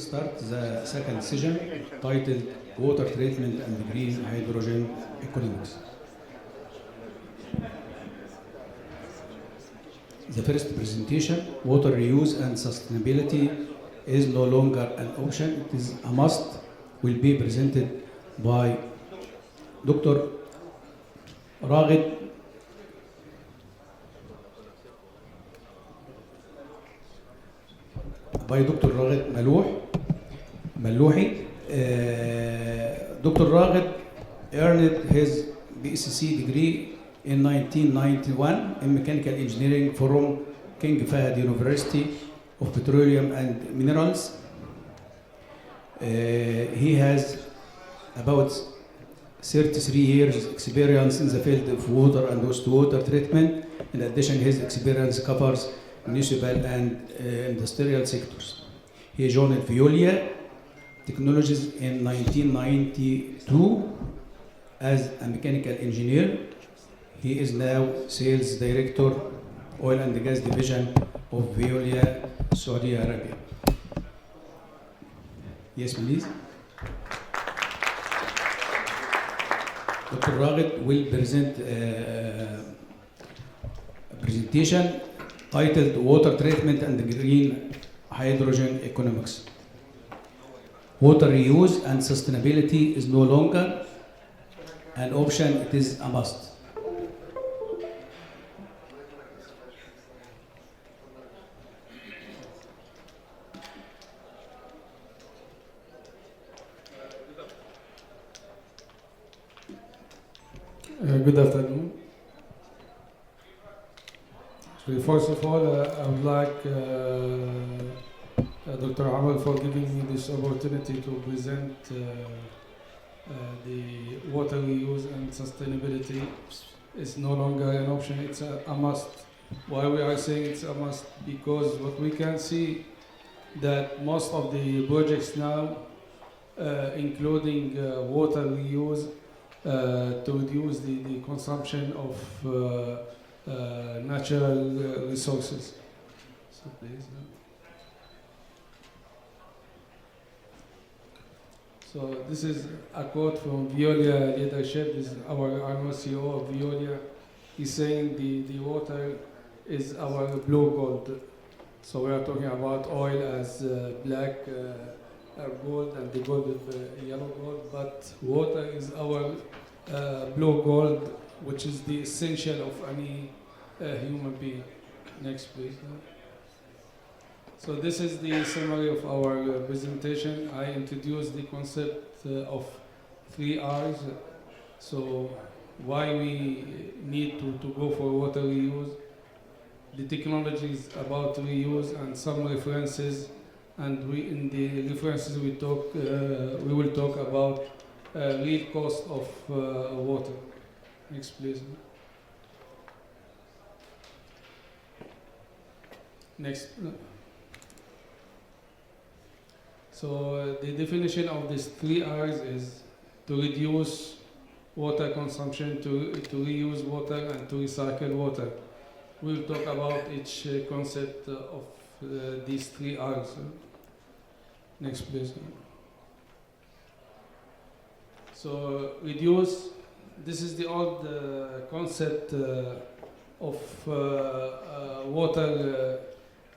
start the second session titled Water Treatment and Green Hydrogen Economics. The first presentation, water reuse and sustainability is no longer an option, it is a must, will be presented by Dr. Raghed Al-Mallouhi. Dr. Raghed earned his BSc degree in 1991 in mechanical engineering from King Fahd University of Petroleum and Minerals. He has about 33 years experience in the field of water and wastewater treatment. In addition, his experience covers municipal and industrial sectors. He joined Veolia Technologies in 1992 as a mechanical engineer. He is now Sales Director, Oil and Gas Division of Veolia, Saudi Arabia. Yes, please. Dr. Raghed will present a presentation titled Water Treatment and Green Hydrogen Economics. Water reuse and sustainability is no longer an option, it is a must. Good afternoon. So first of all, I would like Dr. Amal for giving me this opportunity to present the water reuse and sustainability is no longer an option, it's a must. Why we are saying it's a must? Because what we can see that most of the projects now, including water reuse, to reduce the consumption of natural resources. So please. So this is a quote from Veolia leadership. This is our CEO of Veolia. He's saying the water is our blue gold. So we are talking about oil as black gold and the gold with yellow gold, but water is our blue gold, which is the essential of any human being. Next, please. So this is the summary of our presentation. I introduced the concept of 3 R's. So why we need to go for water reuse, the technologies about reuse, and some references. And in the references we will talk about real cost of water. Next, please. Next. So the definition of these 3 R's is to reduce water consumption, to reuse water, and to recycle water. We'll talk about each concept of these 3 R's. Next, please. So reduce, this is the old concept of water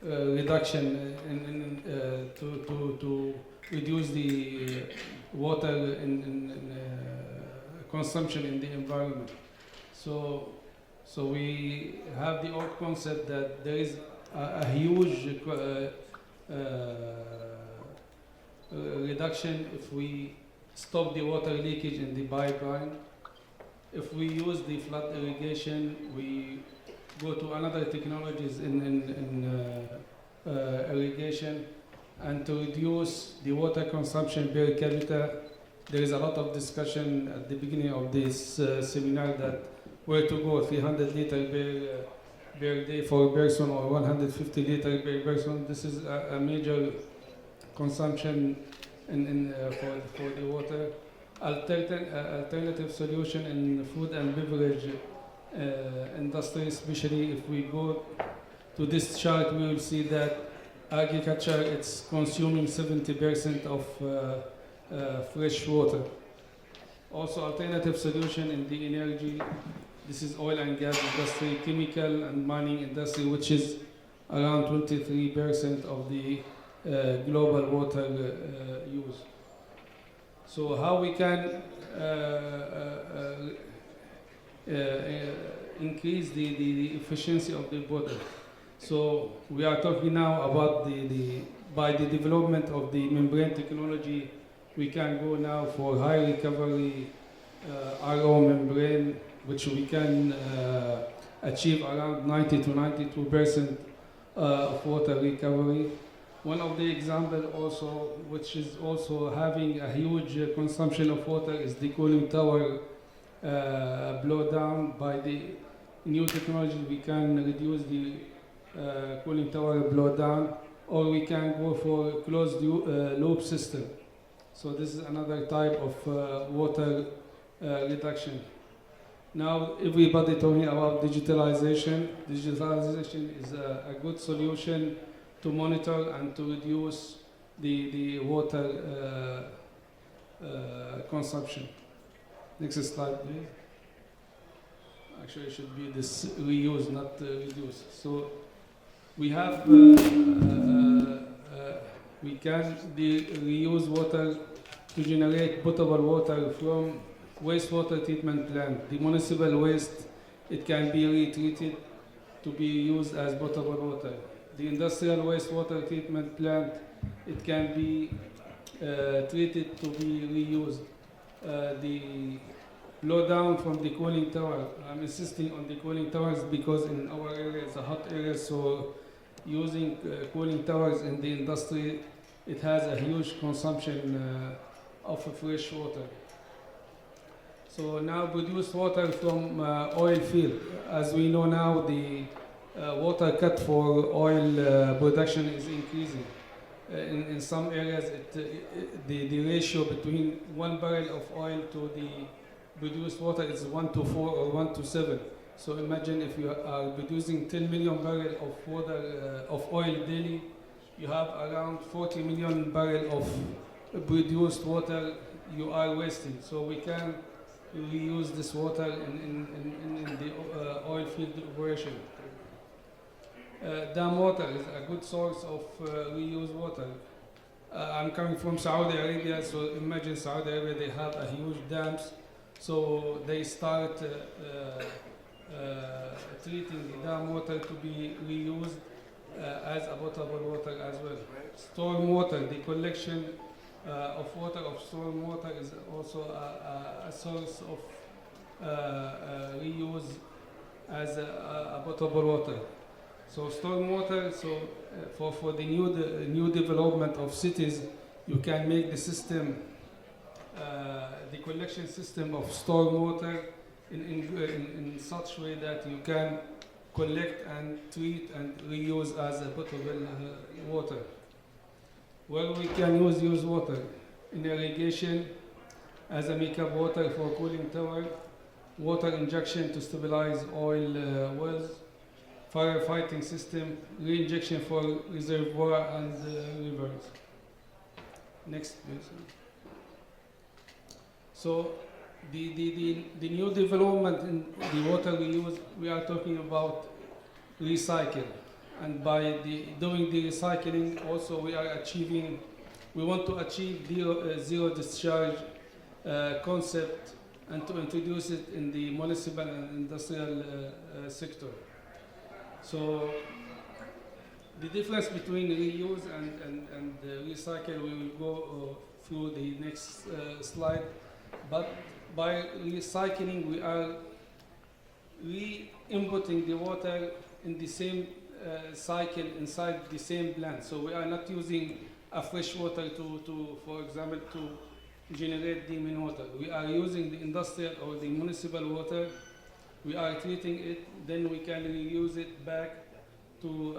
reduction to reduce the water consumption in the environment. So we have the old concept that there is a huge reduction if we stop the water leakage in the pipeline. If we use the flood irrigation, we go to another technologies in irrigation, and to reduce the water consumption per capita. There is a lot of discussion at the beginning of this seminar that where to go, 300 liters per day for a person or 150 liters per person. This is a major consumption for the water. Alternative solution in food and beverage industry, especially if we go to this chart, we will see that agriculture, it's consuming 70% of fresh water. Also, alternative solution in the energy, this is oil and gas industry, chemical and mining industry, which is around 23% of the global water use. So how we can increase the efficiency of the water? So we are talking now about by the development of the membrane technology, we can go now for high recovery RO membrane, which we can achieve around 90 to 92% of water recovery. One of the examples also, which is also having a huge consumption of water, is the cooling tower blowdown. By the new technology, we can reduce the cooling tower blowdown, or we can go for closed loop system. So this is another type of water reduction. Now everybody talking about digitalization. Digitalization is a good solution to monitor and to reduce the water consumption. Next slide, please. Actually, it should be this reuse, not reduce. So we have we can reuse water to generate potable water from wastewater treatment plant. The municipal waste, it can be retreated to be used as potable water. The industrial wastewater treatment plant, it can be treated to be reused. The blowdown from the cooling tower, I'm insisting on the cooling towers because in our area it's a hot area, so using cooling towers in the industry, it has a huge consumption of fresh water. So now produced water from oil field. As we know now, the water cut for oil production is increasing. In some areas, the ratio between 1 barrel of oil to the produced water is 1 to 4 or 1 to 7. So imagine if you are producing 10 million barrels of water of oil daily, you have around 40 million barrels of produced water you are wasting. So we can reuse this water in the oil field operation. Dam water is a good source of reused water. I'm coming from Saudi Arabia, so imagine Saudi Arabia, they have a huge dams, so they start treating the dam water to be reused as a potable water as well. Storm water, the collection of water of storm water is also a source of reuse as a potable water. So storm water, so for the new development of cities, you can make the system, the collection system of storm water in such way that you can collect and treat and reuse as a potable water. Where we can use water in irrigation as a makeup water for cooling tower, water injection to stabilize oil wells, firefighting system, re-injection for reservoir and rivers. Next, please. So the new development in the water we use, we are talking about recycle. And by doing the recycling, also we want to achieve zero discharge concept and to introduce it in the municipal and industrial sector. So the difference between reuse and recycle, we will go through the next slide. But by recycling, we are re-inputting the water in the same cycle inside the same plant. So we are not using a fresh water to for example, to generate drinking water. We are using the industrial or the municipal water. We are treating it, then we can reuse it back to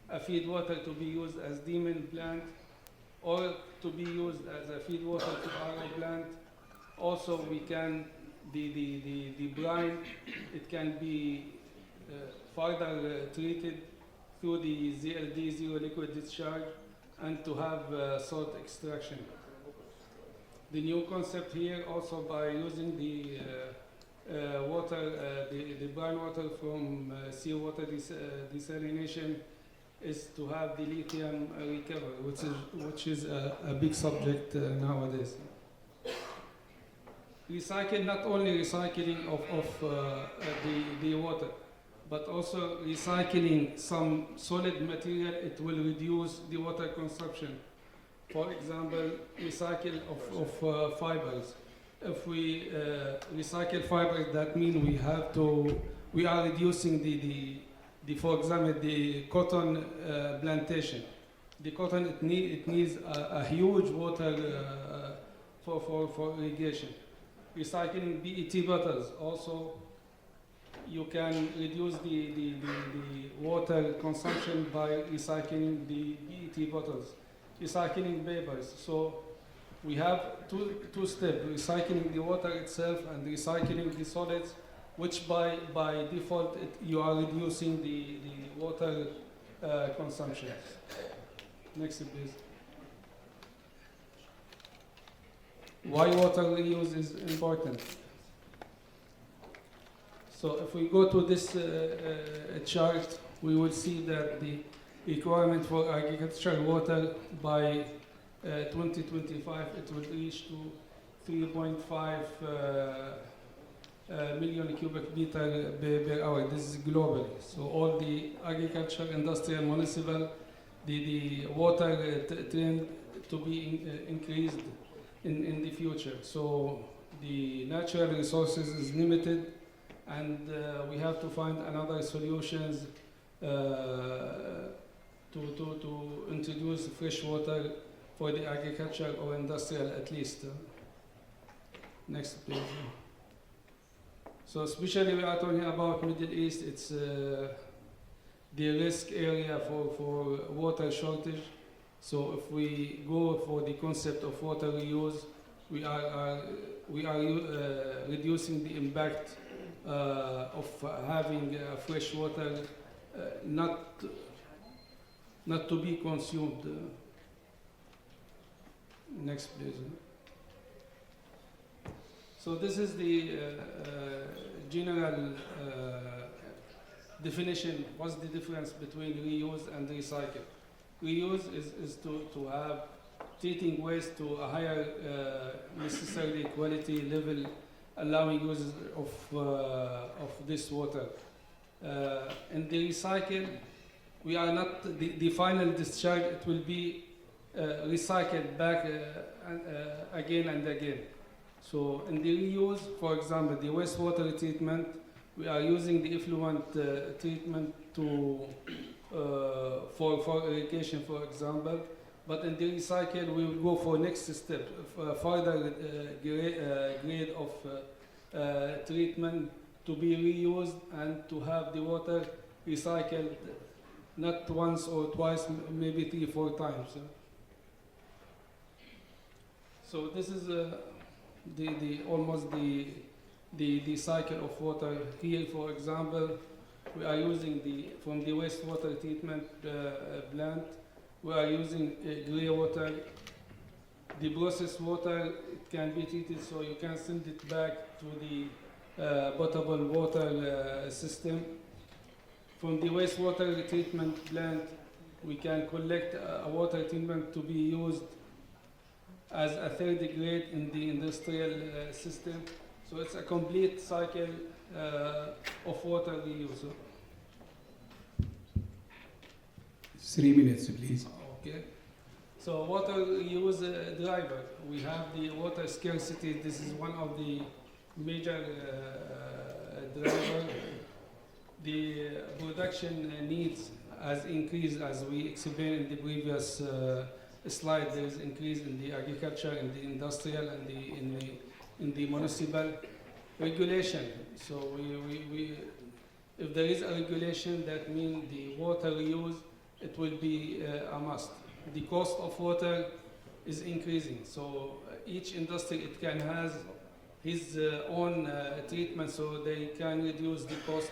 a feed water to be used as demon plant, or to be used as a feed water to RO plant. Also, we can the brine, it can be further treated through the ZLD, zero liquid discharge, and to have salt extraction. The new concept here, also by using the water, the brine water from seawater desalination, is to have the lithium recovery, which is a big subject nowadays. Recycle, not only recycling of the water, but also recycling some solid material. It will reduce the water consumption. For example, recycle of fibers. If we recycle fibers, that means we are reducing for example, the cotton plantation. The cotton, it needs a huge water for irrigation. Recycling PET bottles, also you can reduce the water consumption by recycling the PET bottles. Recycling papers. So we have two steps: recycling the water itself and recycling the solids, which by default you are reducing the water consumption. Next, please. Why water reuse is important? So if we go to this chart, we will see that the requirement for agricultural water by 2025, it will reach to 3.5 million cubic meter per hour. This is globally. So all the agriculture, industrial, municipal, the water trend to be increased in the future. So the natural resources is limited, and we have to find another solutions to introduce fresh water for the agriculture or industrial at least. Next please. So especially we are talking about Middle East, it's the risk area for water shortage. So if we go for the concept of water reuse, we are reducing the impact of having fresh water not to be consumed. Next, please. So this is the general definition. What's the difference between reuse and recycle? Reuse is to have treating waste to a higher necessary quality level, allowing use of this water. In the recycle, we are not the final discharge. It will be recycled back again and again. So in the reuse, for example, the wastewater treatment, we are using the effluent treatment for irrigation, for example. But in the recycle, we will go for next step, further grade of treatment to be reused and to have the water recycled not once or twice, maybe 3-4 times. So this is almost the cycle of water. Here, for example, we are using from the wastewater treatment plant, we are using grey water. The processed water, it can be treated so you can send it back to the potable water system. From the wastewater treatment plant, we can collect a water treatment to be used as a third grade in the industrial system. So it's a complete cycle of water reuse. 3 minutes, please. Okay. So water reuse driver. We have the water scarcity. This is one of the major drivers. The production needs has increased, as we explained in the previous slide. There is increase in the agriculture, in the industrial, and in the municipal regulation. So if there is a regulation, that means the water reuse, it will be a must. The cost of water is increasing. So each industry, it can has his own treatment, so they can reduce the cost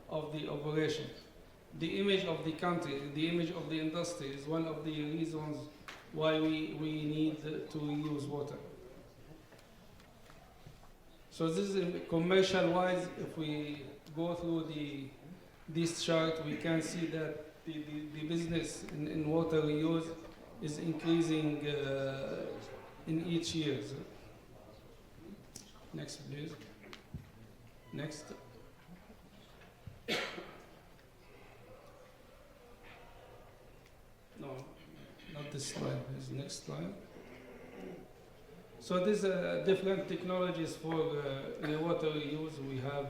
of the operation. the image of the country, the image of the industry is one of the reasons why we need to reuse water. So this is commercial-wise. If we go through this chart, we can see that the business in water reuse is increasing in each year. Next, please. Next. No, not this slide. Please, next slide. So these are different technologies for water reuse. We have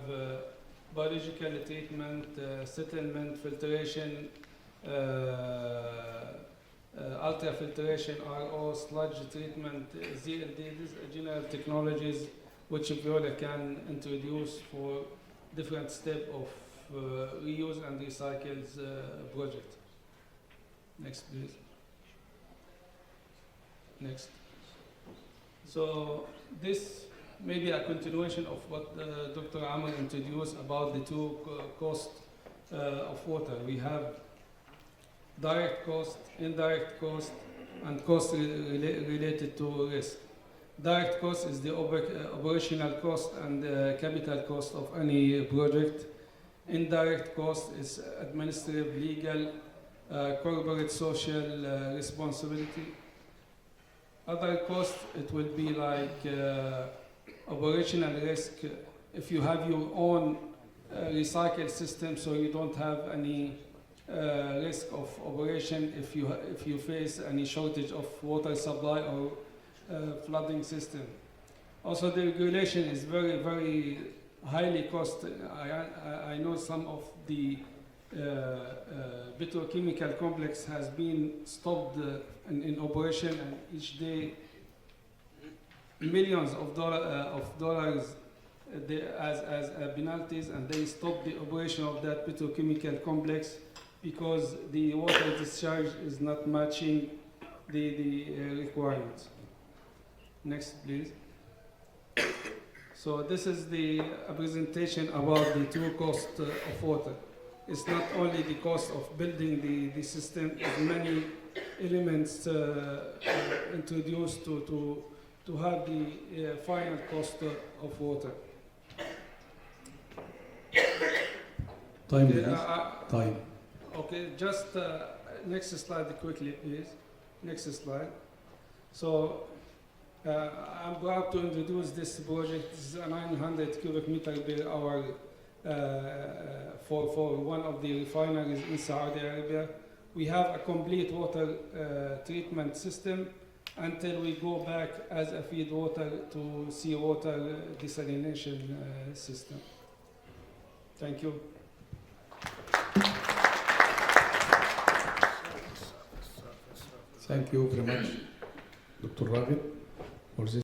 biological treatment, settlement, filtration, ultrafiltration, RO, sludge treatment, ZLD. These are general technologies which Veolia can introduce for different steps of reuse and recycles project. Next, please. Next. So this may be a continuation of what Dr. Amr introduced about the two costs of water. We have direct cost, indirect cost, and cost related to risk. Direct cost is the operational cost and capital cost of any project. Indirect cost is administrative, legal, corporate social responsibility. Other costs, it will be like operational risk. If you have your own recycle system, so you don't have any risk of operation if you face any shortage of water supply or flooding system. Also, the regulation is very, very highly costly. I know some of the petrochemical complex has been stopped in operation, and each day millions of dollars as penalties, and they stop the operation of that petrochemical complex because the water discharge is not matching the requirements. Next, please. So this is the presentation about the two costs of water. It's not only the cost of building the system, it's many elements introduced to have the final cost of water. Time, Okay, please. Time. Okay, just next slide quickly, please. Next slide. So I'm proud to introduce this project. This is a 900 cubic meter per hour for one of the refineries in Saudi Arabia. We have a complete water treatment system until we go back as a feed water to seawater desalination system. Thank you. Thank you very much, Dr. Raghed, for this.